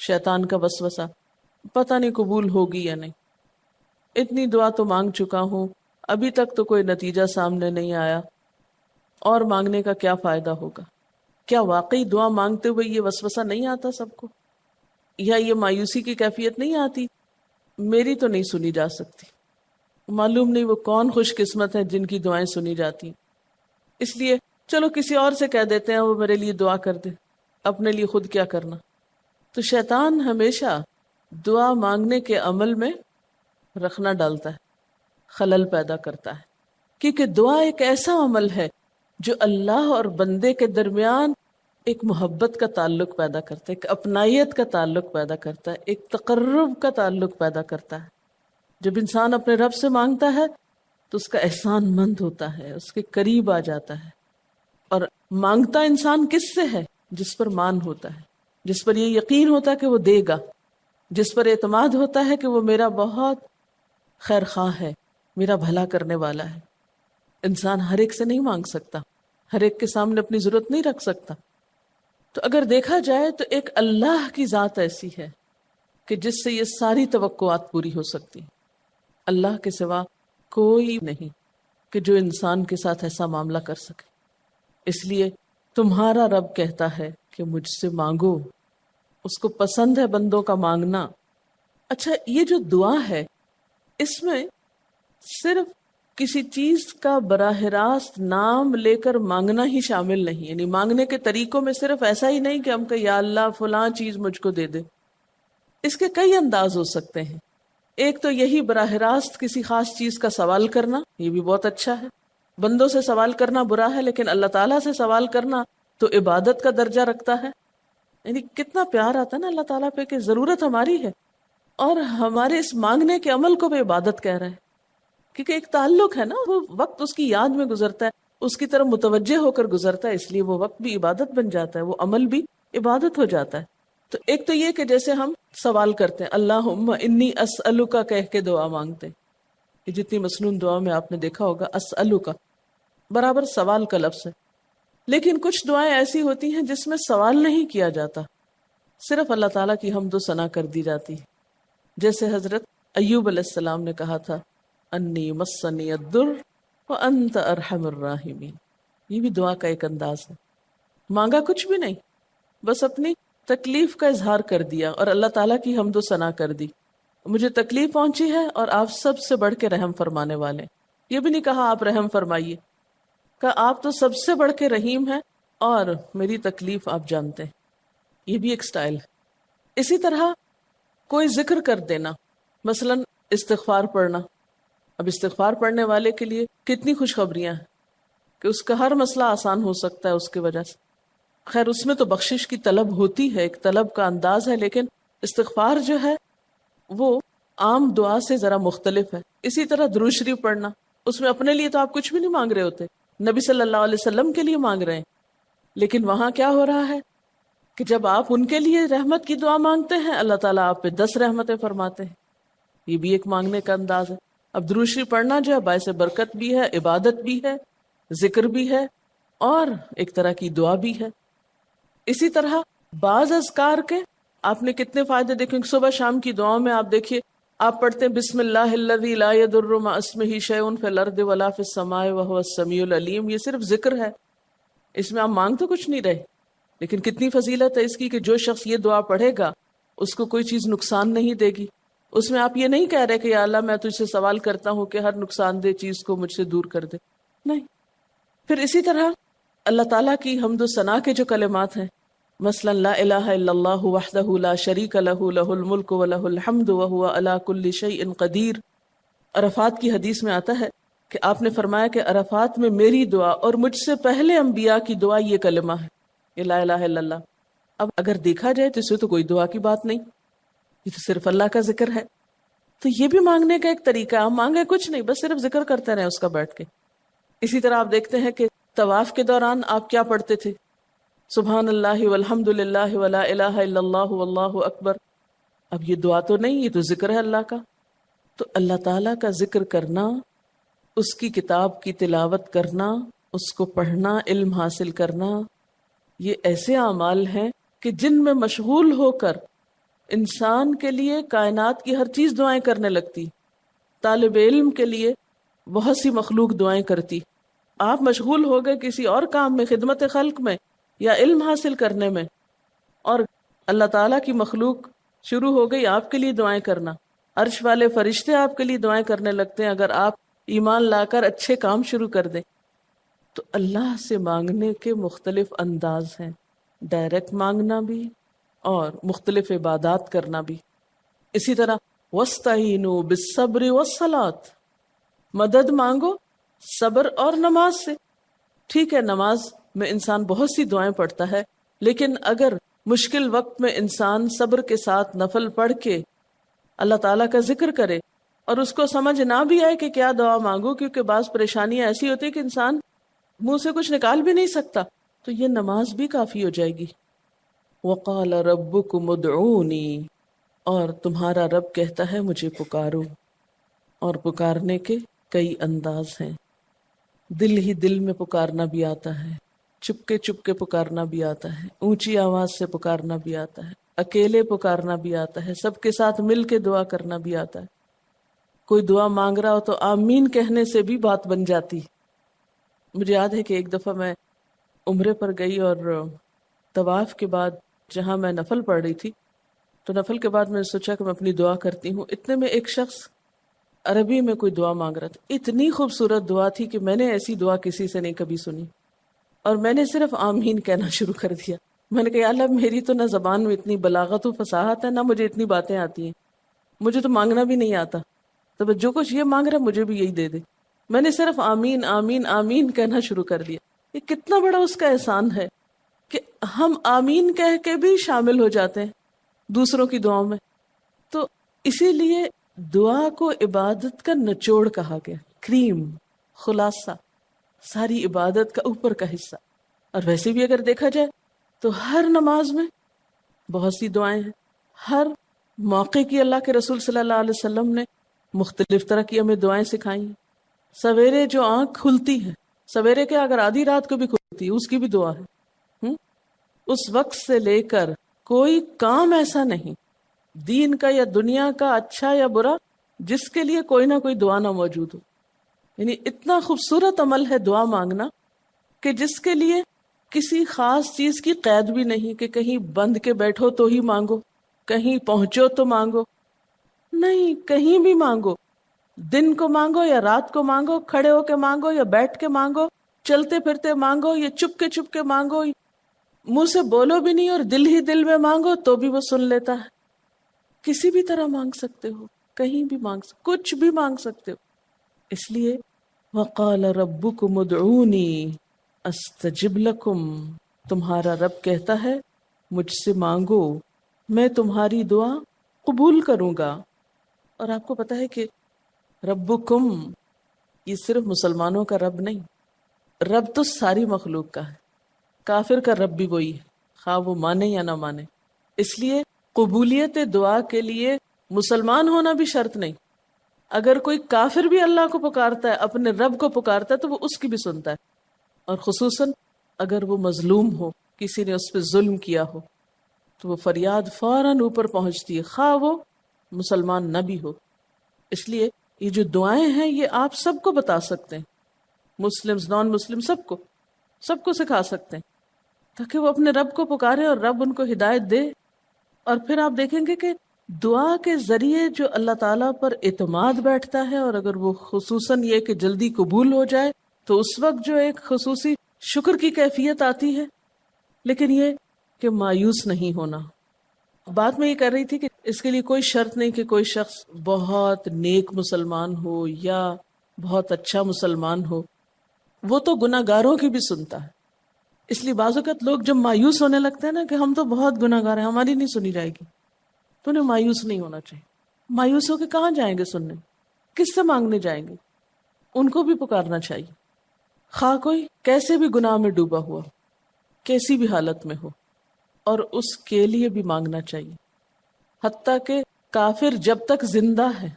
شیطان کا وسوسہ، پتہ نہیں قبول ہوگی یا نہیں، اتنی دعا تو مانگ چکا ہوں، ابھی تک تو کوئی نتیجہ سامنے نہیں آیا، اور مانگنے کا کیا فائدہ ہوگا؟ کیا واقعی دعا مانگتے ہوئے یہ وسوسہ نہیں آتا سب کو؟ یا یہ مایوسی کی کیفیت نہیں آتی، میری تو نہیں سنی جا سکتی، معلوم نہیں وہ کون خوش قسمت ہیں جن کی دعائیں سنی جاتی، اس لیے چلو کسی اور سے کہہ دیتے ہیں وہ میرے لیے دعا کر دے، اپنے لیے خود کیا کرنا۔ تو شیطان ہمیشہ دعا مانگنے کے عمل میں رخنا ڈالتا ہے، خلل پیدا کرتا ہے، کیونکہ دعا ایک ایسا عمل ہے جو اللہ اور بندے کے درمیان ایک محبت کا تعلق پیدا کرتا ہے، ایک اپنائیت کا تعلق پیدا کرتا ہے، ایک تقرب کا تعلق پیدا کرتا ہے۔ جب انسان اپنے رب سے مانگتا ہے تو اس کا احسان مند ہوتا ہے، اس کے قریب آ جاتا ہے، اور مانگتا انسان کس سے ہے؟ جس پر مان ہوتا ہے، جس پر یہ یقین ہوتا ہے کہ وہ دے گا، جس پر اعتماد ہوتا ہے کہ وہ میرا بہت خیر خواہ ہے، میرا بھلا کرنے والا ہے۔ انسان ہر ایک سے نہیں مانگ سکتا، ہر ایک کے سامنے اپنی ضرورت نہیں رکھ سکتا۔ تو اگر دیکھا جائے تو ایک اللہ کی ذات ایسی ہے کہ جس سے یہ ساری توقعات پوری ہو سکتی، اللہ کے سوا کوئی نہیں کہ جو انسان کے ساتھ ایسا معاملہ کر سکے۔ اس لیے تمہارا رب کہتا ہے کہ مجھ سے مانگو، اس کو پسند ہے بندوں کا مانگنا۔ اچھا، یہ جو دعا ہے اس میں صرف کسی چیز کا براہ راست نام لے کر مانگنا ہی شامل نہیں، یعنی مانگنے کے طریقوں میں صرف ایسا ہی نہیں کہ ہم کہ یا اللہ فلاں چیز مجھ کو دے دے۔ اس کے کئی انداز ہو سکتے ہیں۔ ایک تو یہی براہ راست کسی خاص چیز کا سوال کرنا، یہ بھی بہت اچھا ہے۔ بندوں سے سوال کرنا برا ہے، لیکن اللہ تعالیٰ سے سوال کرنا تو عبادت کا درجہ رکھتا ہے۔ یعنی کتنا پیار آتا ہے نا اللہ تعالیٰ پہ کہ ضرورت ہماری ہے اور ہمارے اس مانگنے کے عمل کو بھی عبادت کہہ رہے ہیں، کیونکہ ایک تعلق ہے نا، وہ وقت اس کی یاد میں گزرتا ہے، اس کی طرف متوجہ ہو کر گزرتا ہے، اس لیے وہ وقت بھی عبادت بن جاتا ہے، وہ عمل بھی عبادت ہو جاتا ہے۔ تو ایک تو یہ کہ جیسے ہم سوال کرتے ہیں اللہم انی اسألک کہہ کے دعا مانگتے ہیں، کہ جتنی مسنون دعا میں آپ نے دیکھا ہوگا اسألک برابر سوال کا لفظ ہے۔ لیکن کچھ دعائیں ایسی ہوتی ہیں جس میں سوال نہیں کیا جاتا، صرف اللہ تعالیٰ کی حمد و ثنا کر دی جاتی ہے، جیسے حضرت ایوب علیہ السلام نے کہا تھا انی مسنی الضر وانت ارحم الراحمین۔ یہ بھی دعا کا ایک انداز ہے، مانگا کچھ بھی نہیں، بس اپنی تکلیف کا اظہار کر دیا اور اللہ تعالیٰ کی حمد و ثنا کر دی، مجھے تکلیف پہنچی ہے اور آپ سب سے بڑھ کے رحم فرمانے والے۔ یہ بھی نہیں کہا آپ رحم فرمائیے، کہا آپ تو سب سے بڑھ کے رحیم ہیں اور میری تکلیف آپ جانتے ہیں۔ یہ بھی ایک سٹائل ہے۔ اسی طرح کوئی ذکر کر دینا، مثلا استغفار پڑھنا۔ اب استغفار پڑھنے والے کے لیے کتنی خوشخبریاں ہیں کہ اس کا ہر مسئلہ آسان ہو سکتا ہے اس کی وجہ سے۔ خیر اس میں تو بخشش کی طلب ہوتی ہے، ایک طلب کا انداز ہے، لیکن استغفار جو ہے وہ عام دعا سے ذرا مختلف ہے۔ اسی طرح درود شریف پڑھنا، اس میں اپنے لیے تو آپ کچھ بھی نہیں مانگ رہے ہوتے، نبی صلی اللہ علیہ وسلم کے لیے مانگ رہے ہیں، لیکن وہاں کیا ہو رہا ہے کہ جب آپ ان کے لیے رحمت کی دعا مانگتے ہیں اللہ تعالیٰ آپ پہ 10 رحمتیں فرماتے ہیں۔ یہ بھی ایک مانگنے کا انداز ہے۔ اب درود شریف پڑھنا جو ہے باعث برکت بھی ہے، عبادت بھی ہے، ذکر بھی ہے اور ایک طرح کی دعا بھی ہے۔ اسی طرح بعض اذکار کے آپ نے کتنے فائدے دیکھیں، صبح شام کی دعاؤں میں آپ دیکھیے آپ پڑھتے ہیں بسم اللہ الذی لا یضر مع اسمہ شیء فی الارض ولا فی السماء وہو السمیع العلیم۔ یہ صرف ذکر ہے، اس میں آپ مانگ تو کچھ نہیں رہے، لیکن کتنی فضیلت ہے اس کی کہ جو شخص یہ دعا پڑھے گا اس کو کوئی چیز نقصان نہیں دے گی۔ اس میں آپ یہ نہیں کہہ رہے کہ یا اللہ میں تجھ سے سوال کرتا ہوں کہ ہر نقصان دہ چیز کو مجھ سے دور کر دے، نہیں۔ پھر اسی طرح اللہ تعالیٰ کی حمد و ثنا کے جو کلمات ہیں، مثلا لا الہ الا اللہ وحدہ لا شریک لہ لہ الملک ولہ الحمد وہو علی کل شیء قدیر۔ عرفات کی حدیث میں آتا ہے کہ آپ نے فرمایا کہ عرفات میں میری دعا اور مجھ سے پہلے انبیاء کی دعا یہ کلمہ ہے، یہ لا الہ الا اللہ۔ اب اگر دیکھا جائے تو اسے تو کوئی دعا کی بات نہیں، یہ تو صرف اللہ کا ذکر ہے۔ تو یہ بھی مانگنے کا ایک طریقہ ہے، آپ مانگے کچھ نہیں، بس صرف ذکر کرتے رہیں اس کا بیٹھ کے۔ اسی طرح آپ دیکھتے ہیں کہ طواف کے دوران آپ کیا پڑھتے تھے، سبحان اللہ والحمد للہ ولا الہ الا اللہ واللہ اکبر۔ اب یہ دعا تو نہیں، یہ تو ذکر ہے اللہ کا۔ تو اللہ تعالیٰ کا ذکر کرنا، اس کی کتاب کی تلاوت کرنا، اس کو پڑھنا، علم حاصل کرنا، یہ ایسے اعمال ہیں کہ جن میں مشغول ہو کر انسان کے لیے کائنات کی ہر چیز دعائیں کرنے لگتی، طالب علم کے لیے بہت سی مخلوق دعائیں کرتی. آپ مشغول ہو گئے کسی اور کام میں، خدمت خلق میں یا علم حاصل کرنے میں، اور اللہ تعالیٰ کی مخلوق شروع ہو گئی آپ کے لیے دعائیں کرنا. عرش والے فرشتے آپ کے لیے دعائیں کرنے لگتے ہیں اگر آپ ایمان لا کر اچھے کام شروع کر دیں. تو اللہ سے مانگنے کے مختلف انداز ہیں، ڈائریکٹ مانگنا بھی اور مختلف عبادات کرنا بھی. اسی طرح وَاسْتَعِینُوا بِالصَّبْرِ وَالصَّلَاةِ، مدد مانگو صبر اور نماز سے. ٹھیک ہے، نماز میں انسان بہت سی دعائیں پڑھتا ہے، لیکن اگر مشکل وقت میں انسان صبر کے ساتھ نفل پڑھ کے اللہ تعالیٰ کا ذکر کرے اور اس کو سمجھ نہ بھی آئے کہ کیا دعا مانگو، کیونکہ بعض پریشانیاں ایسی ہوتی ہیں کہ انسان منہ سے کچھ نکال بھی نہیں سکتا، تو یہ نماز بھی کافی ہو جائے گی. وَقَالَ رَبُّكُمُ ادْعُونِي، اور تمہارا رب کہتا ہے مجھے پکارو. اور پکارنے کے کئی انداز ہیں. دل ہی دل میں پکارنا بھی آتا ہے، چپ کے پکارنا بھی آتا ہے، اونچی آواز سے پکارنا بھی آتا ہے، اکیلے پکارنا بھی آتا ہے، سب کے ساتھ مل کے دعا کرنا بھی آتا ہے. کوئی دعا مانگ رہا ہو تو آمین کہنے سے بھی بات بن جاتی. مجھے یاد ہے کہ ایک دفعہ میں عمرے پر گئی اور طواف کے بعد جہاں میں نفل پڑھ رہی تھی، تو نفل کے بعد میں نے سوچا کہ میں اپنی دعا کرتی ہوں. اتنے میں ایک شخص عربی میں کوئی دعا مانگ رہا تھا. اتنی خوبصورت دعا تھی کہ میں نے ایسی دعا کسی سے نہیں کبھی سنی، اور میں نے صرف آمین کہنا شروع کر دیا. میں نے کہا یا اللہ، میری تو نہ زبان میں اتنی بلاغت و فصاحت ہے، نہ مجھے اتنی باتیں آتی ہیں، مجھے تو مانگنا بھی نہیں آتا، تو جو کچھ یہ مانگ رہا ہے مجھے بھی یہی دے دے. میں نے صرف آمین آمین آمین کہنا شروع کر دیا. یہ کتنا بڑا اس کا احسان ہے کہ ہم آمین کہہ کے بھی شامل ہو جاتے ہیں دوسروں کی دعاؤں میں. تو اسی لیے دعا کو عبادت کا نچوڑ کہا گیا، کریم، خلاصہ، ساری عبادت کا اوپر کا حصہ. اور ویسے بھی اگر دیکھا جائے تو ہر نماز میں بہت سی دعائیں ہیں. ہر موقع کی اللہ کے رسول صلی اللہ علیہ وسلم نے مختلف طرح کی ہمیں دعائیں سکھائی ہیں. سویرے جو آنکھ کھلتی ہے، سویرے کے اگر آدھی رات کو بھی کھلتی ہے، اس کی بھی دعا ہے. اس وقت سے لے کر کوئی کام ایسا نہیں دین کا یا دنیا کا، اچھا یا برا، جس کے لیے کوئی نہ کوئی دعا نہ موجود ہو. یعنی اتنا خوبصورت عمل ہے دعا مانگنا کہ جس کے لیے کسی خاص چیز کی قید بھی نہیں کہ کہیں بند کے بیٹھو تو ہی مانگو، کہیں پہنچو تو مانگو. نہیں، کہیں بھی مانگو، دن کو مانگو یا رات کو مانگو، کھڑے ہو کے مانگو یا بیٹھ کے مانگو، چلتے پھرتے مانگو یا چپ کے مانگو، منہ سے بولو بھی نہیں اور دل ہی دل میں مانگو تو بھی وہ سن لیتا ہے. کسی بھی طرح مانگ سکتے ہو، کہیں بھی مانگ سکتے، کچھ بھی مانگ سکتے ہو. اس لیے وقال ربکم ادعونی استجب لکم، تمہارا رب کہتا ہے مجھ سے مانگو، میں تمہاری دعا قبول کروں گا. اور آپ کو پتا ہے کہ ربکم یہ صرف مسلمانوں کا رب نہیں، رب تو ساری مخلوق کا ہے. کافر کا رب بھی وہی ہے، خواہ وہ مانے یا نہ مانے. اس لیے قبولیت دعا کے لیے مسلمان ہونا بھی شرط نہیں. اگر کوئی کافر بھی اللہ کو پکارتا ہے، اپنے رب کو پکارتا ہے، تو وہ اس کی بھی سنتا ہے. اور خصوصاً اگر وہ مظلوم ہو، کسی نے اس پہ ظلم کیا ہو، تو وہ فریاد فوراً اوپر پہنچتی ہے، خواہ وہ مسلمان نہ بھی ہو. اس لیے یہ جو دعائیں ہیں یہ آپ سب کو بتا سکتے ہیں، مسلم نان مسلم سب کو سکھا سکتے ہیں، تاکہ وہ اپنے رب کو پکارے اور رب ان کو ہدایت دے. اور پھر آپ دیکھیں گے کہ دعا کے ذریعے جو اللہ تعالیٰ پر اعتماد بیٹھتا ہے، اور اگر وہ خصوصاً یہ کہ جلدی قبول ہو جائے، تو اس وقت جو ایک خصوصی شکر کی کیفیت آتی ہے. لیکن یہ کہ مایوس نہیں ہونا. بات میں یہ کر رہی تھی کہ اس کے لیے کوئی شرط نہیں کہ کوئی شخص بہت نیک مسلمان ہو یا بہت اچھا مسلمان ہو، وہ تو گناہ گاروں کی بھی سنتا ہے. اس لیے بعض اوقات لوگ جب مایوس ہونے لگتے ہیں نا کہ ہم تو بہت گناہ گار ہیں، ہماری نہیں سنی جائے گی، تو انہیں مایوس نہیں ہونا چاہیے. مایوس ہو کے کہاں جائیں گے سننے؟ کس سے مانگنے جائیں گے؟ ان کو بھی پکارنا چاہیے، خواہ کوئی کیسے بھی گناہ میں ڈوبا ہوا، کیسی بھی حالت میں ہو، اور اس کے لیے بھی مانگنا چاہیے. حتیٰ کہ کافر جب تک زندہ ہے،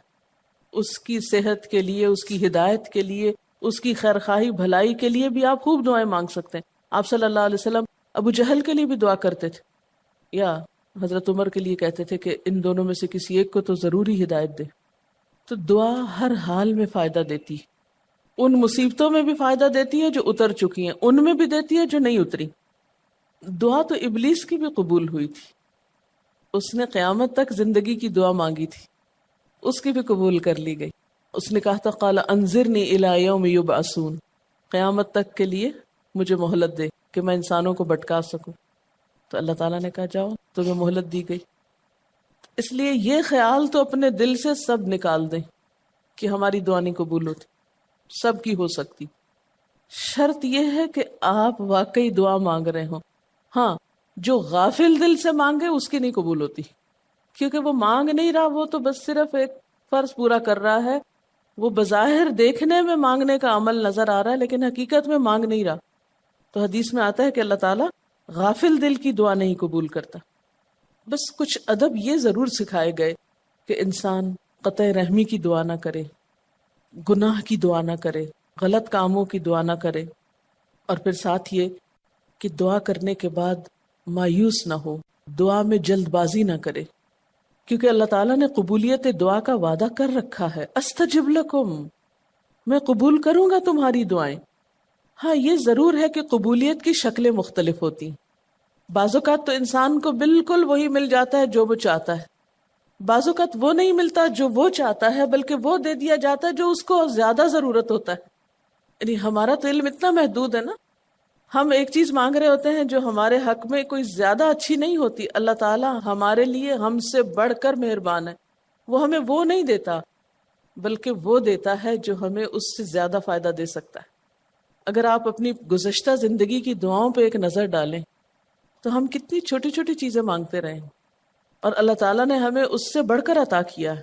اس کی صحت کے لیے، اس کی ہدایت کے لیے، اس کی خیرخواہی بھلائی کے لیے بھی آپ خوب دعائیں مانگ سکتے ہیں. آپ صلی اللہ علیہ وسلم ابو جہل کے لیے بھی دعا کرتے تھے، یا حضرت عمر کے لیے کہتے تھے کہ ان دونوں میں سے کسی ایک کو تو ضروری ہدایت دے. تو دعا ہر حال میں فائدہ دیتی ہے. ان مصیبتوں میں بھی فائدہ دیتی ہے جو اتر چکی ہیں، ان میں بھی دیتی ہے جو نہیں اتری. دعا تو ابلیس کی بھی قبول ہوئی تھی. اس نے قیامت تک زندگی کی دعا مانگی تھی، اس کی بھی قبول کر لی گئی. اس نے کہا تھا قال انظرنی الی یوم یبعثون، قیامت تک کے لیے مجھے مہلت دے کہ میں انسانوں کو بھٹکا سکوں. تو اللہ تعالیٰ نے کہا جاؤ، تمہیں مہلت دی گئی. اس لیے یہ خیال تو اپنے دل سے سب نکال دیں کہ ہماری دعا نہیں قبول ہوتی. سب کی ہو سکتی، شرط یہ ہے کہ آپ واقعی دعا مانگ رہے ہوں. ہاں، جو غافل دل سے مانگے اس کی نہیں قبول ہوتی، کیونکہ وہ مانگ نہیں رہا، وہ تو بس صرف ایک فرض پورا کر رہا ہے. وہ بظاہر دیکھنے میں مانگنے کا عمل نظر آ رہا ہے لیکن حقیقت میں مانگ نہیں رہا. تو حدیث میں آتا ہے کہ اللہ تعالیٰ غافل دل کی دعا نہیں قبول کرتا. بس کچھ ادب یہ ضرور سکھائے گئے کہ انسان قطع رحمی کی دعا نہ کرے، گناہ کی دعا نہ کرے، غلط کاموں کی دعا نہ کرے، اور پھر ساتھ یہ کہ دعا کرنے کے بعد مایوس نہ ہو، دعا میں جلد بازی نہ کرے، کیونکہ اللہ تعالیٰ نے قبولیت دعا کا وعدہ کر رکھا ہے. استجب لکم، میں قبول کروں گا تمہاری دعائیں. ہاں، یہ ضرور ہے کہ قبولیت کی شکلیں مختلف ہوتی ہیں. بعض اوقات تو انسان کو بالکل وہی مل جاتا ہے جو وہ چاہتا ہے، بعض اوقات وہ نہیں ملتا جو وہ چاہتا ہے، بلکہ وہ دے دیا جاتا ہے جو اس کو زیادہ ضرورت ہوتا ہے. یعنی ہمارا تو علم اتنا محدود ہے نا، ہم ایک چیز مانگ رہے ہوتے ہیں جو ہمارے حق میں کوئی زیادہ اچھی نہیں ہوتی. اللہ تعالیٰ ہمارے لیے ہم سے بڑھ کر مہربان ہے، وہ ہمیں وہ نہیں دیتا بلکہ وہ دیتا ہے جو ہمیں اس سے زیادہ فائدہ دے سکتا ہے. اگر آپ اپنی گزشتہ زندگی کی دعاؤں پہ ایک نظر ڈالیں تو ہم کتنی چھوٹی چھوٹی چیزیں مانگتے رہے ہیں اور اللہ تعالیٰ نے ہمیں اس سے بڑھ کر عطا کیا ہے.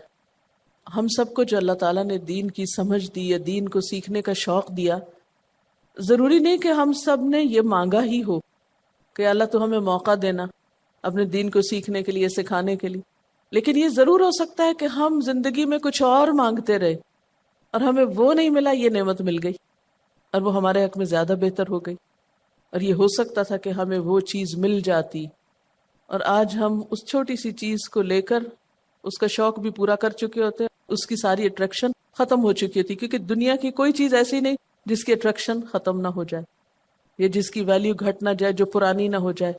ہم سب کو جو اللہ تعالیٰ نے دین کی سمجھ دی یا دین کو سیکھنے کا شوق دیا، ضروری نہیں کہ ہم سب نے یہ مانگا ہی ہو کہ اللہ تو ہمیں موقع دینا اپنے دین کو سیکھنے کے لیے، سکھانے کے لیے. لیکن یہ ضرور ہو سکتا ہے کہ ہم زندگی میں کچھ اور مانگتے رہے اور ہمیں وہ نہیں ملا، یہ نعمت مل گئی اور وہ ہمارے حق میں زیادہ بہتر ہو گئی. اور یہ ہو سکتا تھا کہ ہمیں وہ چیز مل جاتی اور آج ہم اس چھوٹی سی چیز کو لے کر اس کا شوق بھی پورا کر چکے ہوتے، اس کی ساری اٹریکشن ختم ہو چکی ہوتی. کیونکہ دنیا کی کوئی چیز ایسی نہیں جس کی اٹریکشن ختم نہ ہو جائے یا جس کی ویلیو گھٹ نہ جائے، جو پرانی نہ ہو جائے.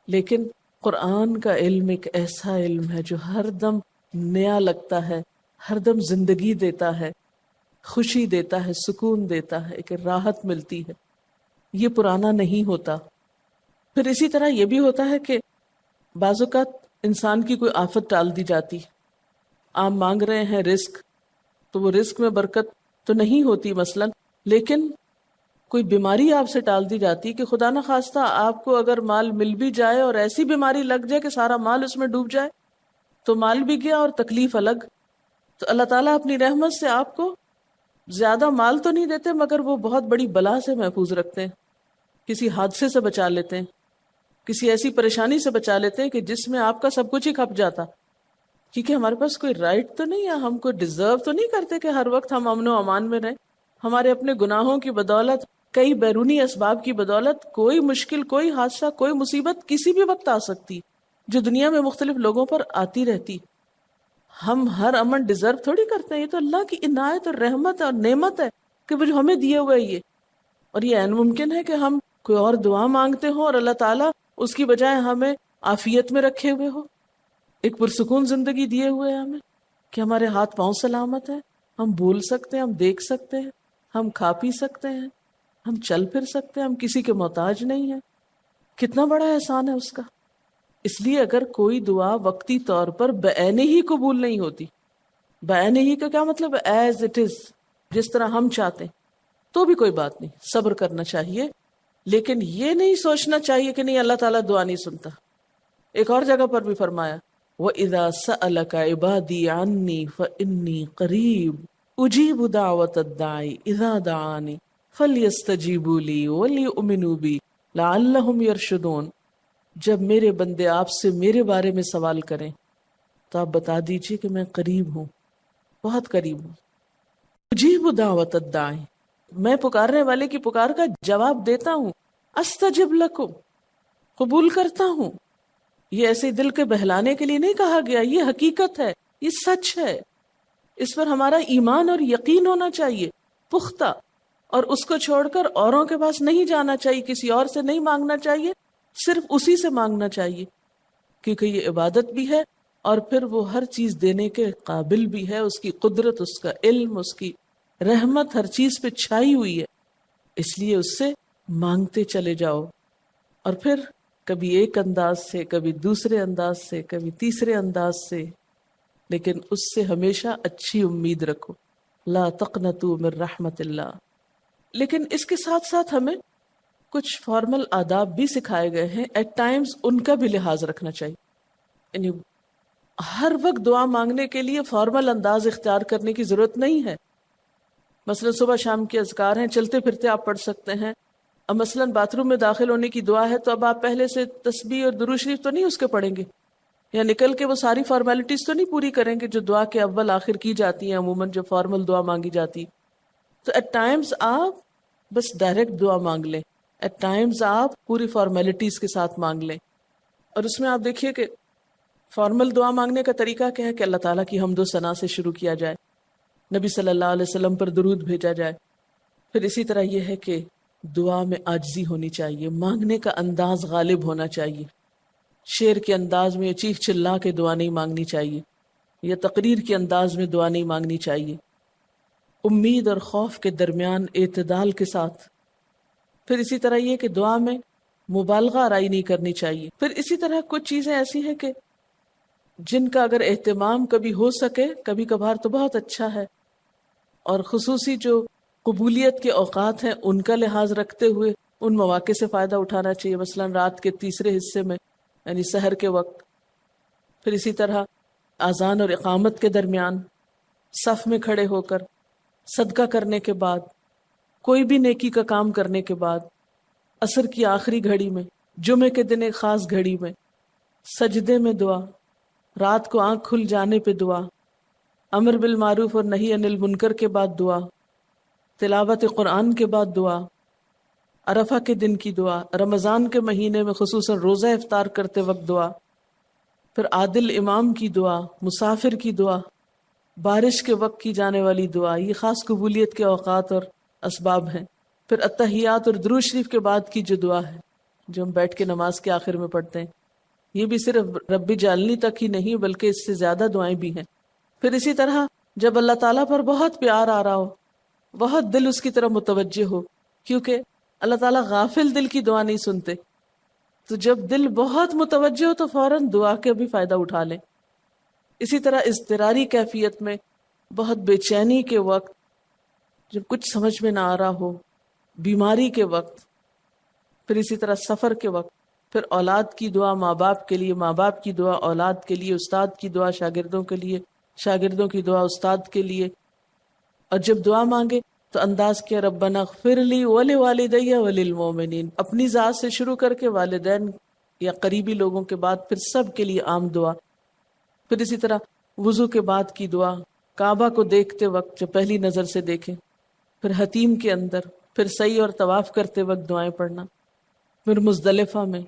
لیکن قرآن کا علم ایک ایسا علم ہے جو ہر دم نیا لگتا ہے، ہر دم زندگی دیتا ہے، خوشی دیتا ہے، سکون دیتا ہے، ایک راحت ملتی ہے. یہ پرانا نہیں ہوتا. پھر اسی طرح یہ بھی ہوتا ہے کہ بعض اوقات انسان کی کوئی آفت ٹال دی جاتی. آپ مانگ رہے ہیں رزق، تو وہ رزق میں برکت تو نہیں ہوتی مثلاً، لیکن کوئی بیماری آپ سے ٹال دی جاتی کہ خدا نخواستہ آپ کو اگر مال مل بھی جائے اور ایسی بیماری لگ جائے کہ سارا مال اس میں ڈوب جائے تو مال بھی گیا اور تکلیف الگ. تو اللہ تعالیٰ اپنی رحمت سے آپ کو زیادہ مال تو نہیں دیتے مگر وہ بہت بڑی بلا سے محفوظ رکھتے ہیں، کسی حادثے سے بچا لیتے ہیں، کسی ایسی پریشانی سے بچا لیتے ہیں کہ جس میں آپ کا سب کچھ ہی کھپ جاتا. کیونکہ ہمارے پاس کوئی رائٹ تو نہیں ہے، ہم کو ڈیزرو تو نہیں کرتے کہ ہر وقت ہم امن و امان میں رہیں. ہمارے اپنے گناہوں کی بدولت، کئی بیرونی اسباب کی بدولت کوئی مشکل، کوئی حادثہ، کوئی مصیبت کسی بھی وقت آ سکتی جو دنیا میں مختلف لوگوں پر آتی رہتی. ہم ہر امن ڈیزرو تھوڑی کرتے ہیں، یہ تو اللہ کی عنایت اور رحمت اور نعمت ہے کہ وہ جو ہمیں دیے ہوئے یہ. اور یہ عین ممکن ہے کہ ہم کوئی اور دعا مانگتے ہوں اور اللہ تعالیٰ اس کی بجائے ہمیں عافیت میں رکھے ہوئے ہو، ایک پرسکون زندگی دیے ہوئے ہمیں کہ ہمارے ہاتھ پاؤں سلامت ہے، ہم بول سکتے ہیں، ہم دیکھ سکتے ہیں، ہم کھا پی سکتے ہیں، ہم چل پھر سکتے ہیں، ہم کسی کے محتاج نہیں ہیں. کتنا بڑا احسان ہے اس کا. اس لیے اگر کوئی دعا وقتی طور پر بعین ہی قبول نہیں ہوتی، بعین ہی کا کیا مطلب، ایز اٹ از، جس طرح ہم چاہتے ہیں، تو بھی کوئی بات نہیں، صبر کرنا چاہیے. لیکن یہ نہیں سوچنا چاہیے کہ نہیں اللہ تعالیٰ دعا نہیں سنتا. ایک اور جگہ پر بھی فرمایا وَإِذَا سَأَلَكَ عِبَادِي عَنِّي فَإِنِّي قَرِيبٌ أُجِيبُ دَعْوَةَ الدَّاعِ إِذَا دَعَانِ فَلْيَسْتَجِيبُوا لِي وَلْيُؤْمِنُوا بِي لَعَلَّهُمْ يَرْشُدُونَ. جب میرے بندے آپ سے میرے بارے میں سوال کریں تو آپ بتا دیجئے کہ میں قریب ہوں، بہت قریب ہوں. اجیب دعوت الداعی، میں پکارنے والے کی پکار کا جواب دیتا ہوں. استجب لکم، قبول کرتا ہوں. یہ ایسے دل کے بہلانے کے لیے نہیں کہا گیا، یہ حقیقت ہے، یہ سچ ہے، اس پر ہمارا ایمان اور یقین ہونا چاہیے پختہ، اور اس کو چھوڑ کر اوروں کے پاس نہیں جانا چاہیے، کسی اور سے نہیں مانگنا چاہیے، صرف اسی سے مانگنا چاہیے، کیونکہ یہ عبادت بھی ہے اور پھر وہ ہر چیز دینے کے قابل بھی ہے، اس کی قدرت، اس کا علم، اس کی رحمت ہر چیز پہ چھائی ہوئی ہے، اس لیے اس سے مانگتے چلے جاؤ، اور پھر کبھی ایک انداز سے، کبھی دوسرے انداز سے، کبھی تیسرے انداز سے، لیکن اس سے ہمیشہ اچھی امید رکھو، لا تقنطوا من رحمت اللہ۔ لیکن اس کے ساتھ ساتھ ہمیں کچھ فارمل آداب بھی سکھائے گئے ہیں، ایٹ ٹائمز ان کا بھی لحاظ رکھنا چاہیے، یعنی ہر وقت دعا مانگنے کے لیے فارمل انداز اختیار کرنے کی ضرورت نہیں ہے۔ مثلا صبح شام کے اذکار ہیں، چلتے پھرتے آپ پڑھ سکتے ہیں۔ اب مثلا باتھ روم میں داخل ہونے کی دعا ہے تو اب آپ پہلے سے تسبیح اور درود شریف تو نہیں اس کے پڑھیں گے، یا نکل کے وہ ساری فارمیلٹیز تو نہیں پوری کریں گے جو دعا کے اول آخر کی جاتی ہیں عموماً جب فارمل دعا مانگی جاتی۔ تو ایٹ ٹائمز آپ بس ڈائریکٹ دعا مانگ لیں، ایٹ ٹائمز آپ پوری فارمیلٹیز کے ساتھ مانگ لیں، اور اس میں آپ دیکھیے کہ فارمل دعا مانگنے کا طریقہ کیا ہے کہ اللہ تعالیٰ کی حمد و ثنا سے شروع کیا جائے، نبی صلی اللہ علیہ وسلم پر درود بھیجا جائے، پھر اسی طرح یہ ہے کہ دعا میں عاجزی ہونی چاہیے، مانگنے کا انداز غالب ہونا چاہیے، شعر کے انداز میں چیخ چلا کے دعا نہیں مانگنی چاہیے، یا تقریر کے انداز میں دعا نہیں مانگنی چاہیے، امید اور خوف کے درمیان اعتدال کے ساتھ، پھر اسی طرح یہ کہ دعا میں مبالغہ آرائی نہیں کرنی چاہیے، پھر اسی طرح کچھ چیزیں ایسی ہیں کہ جن کا اگر اہتمام کبھی ہو سکے، کبھی کبھار تو بہت اچھا ہے، اور خصوصی جو قبولیت کے اوقات ہیں ان کا لحاظ رکھتے ہوئے ان مواقع سے فائدہ اٹھانا چاہیے، مثلا رات کے تیسرے حصے میں یعنی سحر کے وقت، پھر اسی طرح اذان اور اقامت کے درمیان، صف میں کھڑے ہو کر، صدقہ کرنے کے بعد، کوئی بھی نیکی کا کام کرنے کے بعد، عصر کی آخری گھڑی میں، جمعے کے دن ایک خاص گھڑی میں، سجدے میں دعا، رات کو آنکھ کھل جانے پہ دعا، امر بالمعروف اور نہی عن المنکر کے بعد دعا، تلاوت قرآن کے بعد دعا، عرفہ کے دن کی دعا، رمضان کے مہینے میں خصوصاً روزہ افطار کرتے وقت دعا، پھر عادل امام کی دعا، مسافر کی دعا، بارش کے وقت کی جانے والی دعا، یہ خاص قبولیت کے اوقات اور اسباب ہیں، پھر التحیات اور درود شریف کے بعد کی جو دعا ہے جو ہم بیٹھ کے نماز کے آخر میں پڑھتے ہیں، یہ بھی صرف رب جعلنی تک ہی نہیں بلکہ اس سے زیادہ دعائیں بھی ہیں۔ پھر اسی طرح جب اللہ تعالیٰ پر بہت پیار آ رہا ہو، بہت دل اس کی طرف متوجہ ہو، کیونکہ اللہ تعالیٰ غافل دل کی دعا نہیں سنتے، تو جب دل بہت متوجہ ہو تو فوراً دعا کے بھی فائدہ اٹھا لیں۔ اسی طرح اضطراری کیفیت میں، بہت بے چینی کے وقت، جب کچھ سمجھ میں نہ آ رہا ہو، بیماری کے وقت، پھر اسی طرح سفر کے وقت، پھر اولاد کی دعا ماں باپ کے لیے، ماں باپ کی دعا اولاد کے لیے، استاد کی دعا شاگردوں کے لیے، شاگردوں کی دعا استاد کے لیے، اور جب دعا مانگے تو انداز کیا ربنا اغفر لی ولوالدی وللمؤمنین، اپنی ذات سے شروع کر کے والدین یا قریبی لوگوں کے بعد پھر سب کے لیے عام دعا، پھر اسی طرح وضو کے بعد کی دعا، کعبہ کو دیکھتے وقت جو پہلی نظر سے دیکھیں، پھر حتیم کے اندر، پھر سعی اور طواف کرتے وقت دعائیں پڑھنا، پھر مزدلفہ میں۔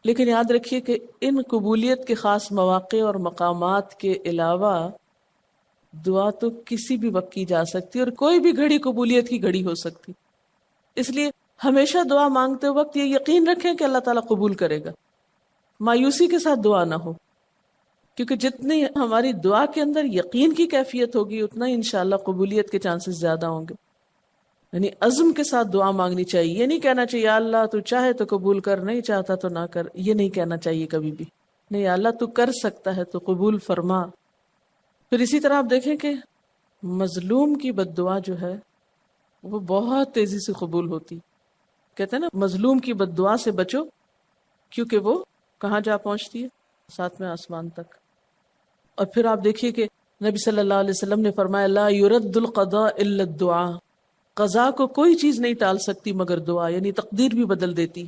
لیکن یاد رکھیے کہ ان قبولیت کے خاص مواقع اور مقامات کے علاوہ دعا تو کسی بھی وقت کی جا سکتی اور کوئی بھی گھڑی قبولیت کی گھڑی ہو سکتی، اس لیے ہمیشہ دعا مانگتے وقت یہ یقین رکھیں کہ اللہ تعالیٰ قبول کرے گا، مایوسی کے ساتھ دعا نہ ہو، کیونکہ جتنی ہماری دعا کے اندر یقین کی کیفیت ہوگی اتنا ہی انشاءاللہ قبولیت کے چانسز زیادہ ہوں گے۔ یعنی عزم کے ساتھ دعا مانگنی چاہیے، یہ نہیں کہنا چاہیے یا اللہ تو چاہے تو قبول کر، نہیں چاہتا تو نہ کر، یہ نہیں کہنا چاہیے کبھی بھی، نہیں یا اللہ تو کر سکتا ہے تو قبول فرما۔ پھر اسی طرح آپ دیکھیں کہ مظلوم کی بد دعا جو ہے وہ بہت تیزی سے قبول ہوتی، کہتے ہیں نا مظلوم کی بد دعا سے بچو کیونکہ وہ کہاں جا پہنچتی ہے، ساتویں آسمان تک۔ اور پھر آپ دیکھیے کہ نبی صلی اللہ علیہ وسلم نے فرمایا لا يرد القضاء الا الدعاء، قضاء کو کوئی چیز نہیں ٹال سکتی مگر دعا، یعنی تقدیر بھی بدل دیتی۔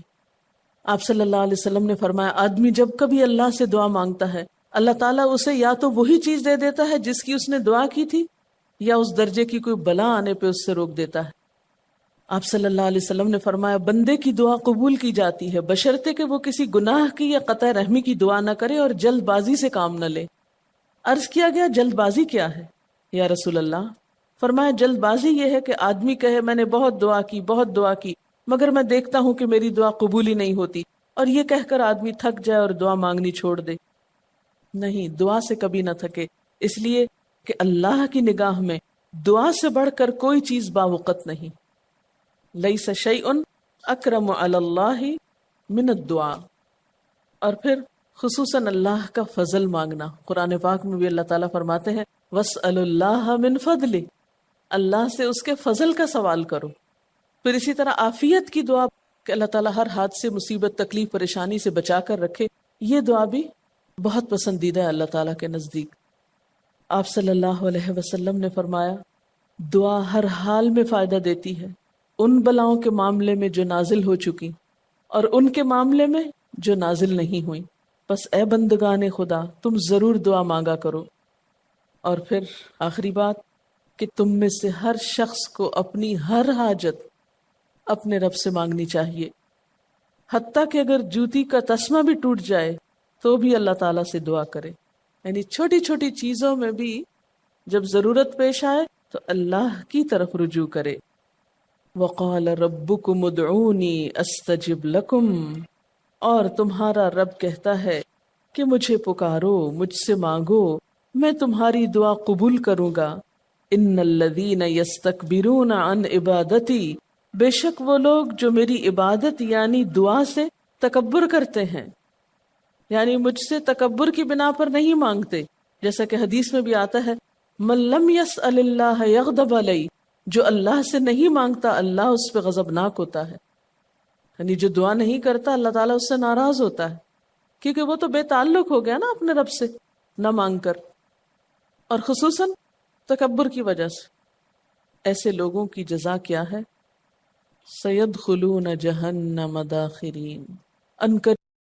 آپ صلی اللہ علیہ وسلم نے فرمایا آدمی جب کبھی اللہ سے دعا مانگتا ہے اللہ تعالیٰ اسے یا تو وہی چیز دے دیتا ہے جس کی اس نے دعا کی تھی، یا اس درجے کی کوئی بلا آنے پہ اس سے روک دیتا ہے۔ آپ صلی اللہ علیہ وسلم نے فرمایا بندے کی دعا قبول کی جاتی ہے بشرطے کہ وہ کسی گناہ کی یا قطع رحمی کی دعا نہ کرے اور جلد بازی سے کام نہ لے۔ عرض کیا گیا جلد بازی کیا ہے یا رسول اللہ؟ فرمایا جلد بازی یہ ہے کہ آدمی کہے میں نے بہت دعا کی مگر میں دیکھتا ہوں کہ میری دعا قبول ہی نہیں ہوتی، اور یہ کہہ کر آدمی تھک جائے اور دعا مانگنی چھوڑ دے۔ نہیں، دعا سے کبھی نہ تھکے، اس لیے کہ اللہ کی نگاہ میں دعا سے بڑھ کر کوئی چیز باوقت نہیں۔ لیس شیء اکرم علی اللہ من الدعاء۔ اور پھر خصوصاً اللہ کا فضل مانگنا، قرآن پاک میں بھی اللہ تعالیٰ فرماتے ہیں وَاسْأَلُوا اللَّهَ مِنْ فَضْلِهِ، اللہ سے اس کے فضل کا سوال کرو۔ پھر اسی طرح عافیت کی دعا کہ اللہ تعالیٰ ہر حادثے مصیبت تکلیف پریشانی سے بچا کر رکھے، یہ دعا بھی بہت پسندیدہ ہے اللہ تعالیٰ کے نزدیک۔ آپ صلی اللہ علیہ وسلم نے فرمایا دعا ہر حال میں فائدہ دیتی ہے، ان بلاؤں کے معاملے میں جو نازل ہو چکی اور ان کے معاملے میں جو نازل نہیں ہوئی، بس اے بندگان خدا تم ضرور دعا مانگا کرو۔ اور پھر آخری بات کہ تم میں سے ہر شخص کو اپنی ہر حاجت اپنے رب سے مانگنی چاہیے، حتیٰ کہ اگر جوتی کا تسمہ بھی ٹوٹ جائے تو بھی اللہ تعالیٰ سے دعا کرے، یعنی چھوٹی چھوٹی چیزوں میں بھی جب ضرورت پیش آئے تو اللہ کی طرف رجوع کرے۔ وَقَالَ رَبُّكُمُ ادْعُونِي أَسْتَجِبْ لَكُمْ، اور تمہارا رب کہتا ہے کہ مجھے پکارو، مجھ سے مانگو، میں تمہاری دعا قبول کروں گا۔ ان الذین یستکبرون عن عبادتی، بے شک وہ لوگ جو میری عبادت یعنی دعا سے تکبر کرتے ہیں، یعنی مجھ سے تکبر کی بنا پر نہیں مانگتے، جیسا کہ حدیث میں بھی آتا ہے من لم یسأل اللہ یغضب علیہ، جو اللہ سے نہیں مانگتا اللہ اس پہ غضبناک ہوتا ہے، یعنی جو دعا نہیں کرتا اللہ تعالیٰ اس سے ناراض ہوتا ہے، کیونکہ وہ تو بے تعلق ہو گیا نا اپنے رب سے نہ مانگ کر، اور خصوصاً تکبر کی وجہ سے۔ ایسے لوگوں کی جزا کیا ہے؟ سیدخلون جہنم داخرین،